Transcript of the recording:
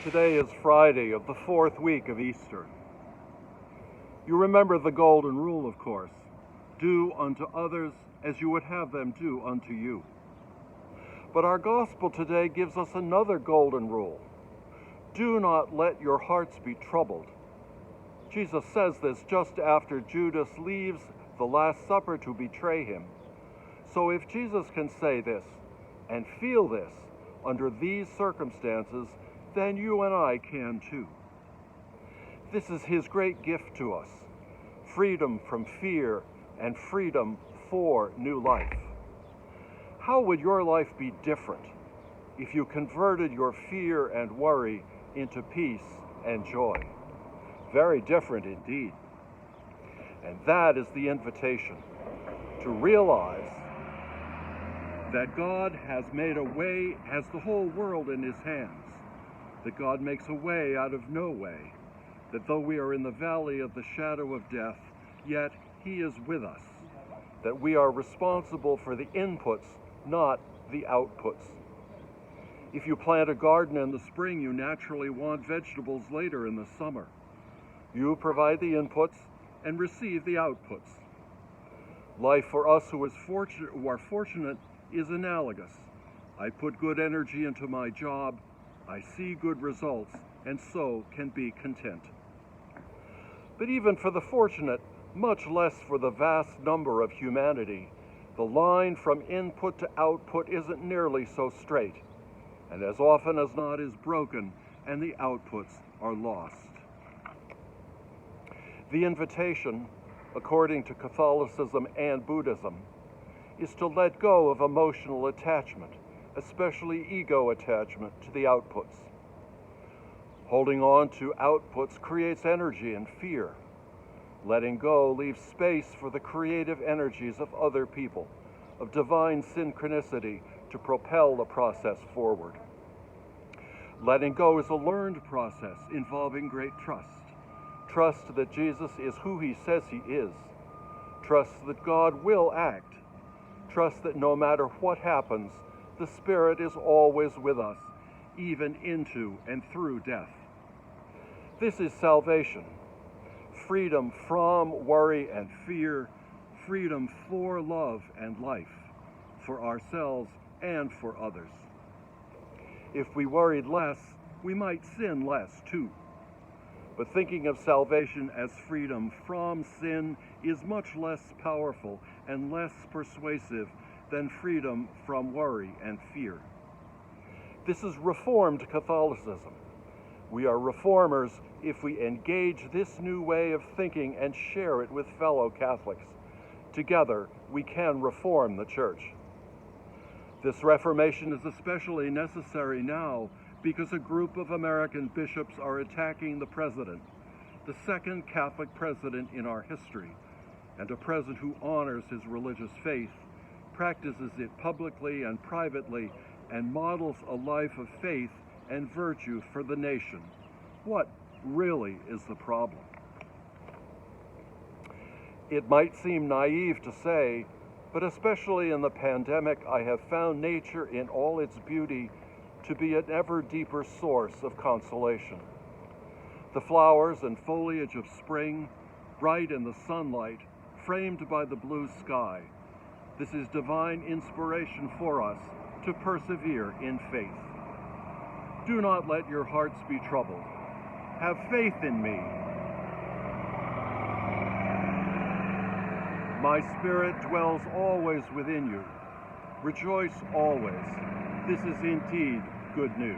Today is Friday of the fourth week of Easter. You remember the golden rule, of course. Do unto others as you would have them do unto you. But our gospel today gives us another golden rule. Do not let your hearts be troubled. Jesus says this just after Judas leaves the Last Supper to betray him. So if Jesus can say this and feel this under these circumstances, then you and I can too. This is his great gift to us, freedom from fear and freedom for new life. How would your life be different if you converted your fear and worry into peace and joy? Very different indeed. And that is the invitation to realize that God has made a way, has the whole world in his hands, that God makes a way out of no way, that though we are in the valley of the shadow of death, yet he is with us, that we are responsible for the inputs, not the outputs. If you plant a garden in the spring, you naturally want vegetables later in the summer. You provide the inputs and receive the outputs. Life for us who are fortunate is analogous. I put good energy into my job, I see good results, and so can be content. But even for the fortunate, much less for the vast number of humanity, the line from input to output isn't nearly so straight, and as often as not is broken, and the outputs are lost. The invitation, according to Catholicism and Buddhism, is to let go of emotional attachment, especially ego attachment to the outputs. Holding on to outputs creates energy and fear. Letting go leaves space for the creative energies of other people, of divine synchronicity to propel the process forward. Letting go is a learned process involving great trust. Trust that Jesus is who he says he is. Trust that God will act. Trust that no matter what happens, the Spirit is always with us, even into and through death. This is salvation. Freedom from worry and fear, freedom for love and life, for ourselves and for others. If we worried less, we might sin less too. But thinking of salvation as freedom from sin is much less powerful and less persuasive than freedom from worry and fear. This is Reformed Catholicism. We are reformers if we engage this new way of thinking and share it with fellow Catholics. Together, we can reform the Church. This reformation is especially necessary now because a group of American bishops are attacking the president, the second Catholic president in our history, and a president who honors his religious faith, practices it publicly and privately, and models a life of faith and virtue for the nation. What really is the problem? It might seem naive to say, but especially in the pandemic, I have found nature in all its beauty to be an ever deeper source of consolation. The flowers and foliage of spring, bright in the sunlight, framed by the blue sky. This is divine inspiration for us to persevere in faith. Do not let your hearts be troubled. Have faith in me. My Spirit dwells always within you. Rejoice always. This is indeed good news.